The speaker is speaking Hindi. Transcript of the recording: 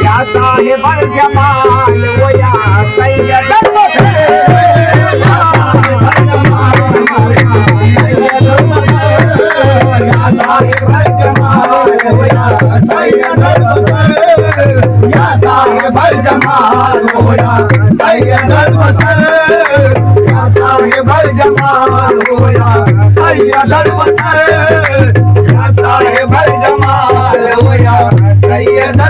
या साहेब जमाल वो या सैयद या साहेब जमाल वो या सैयद या साहेब जमाल वो या सैयद या साहेब जमाल वो या सैयद या साहेब जमाल वो या सैयद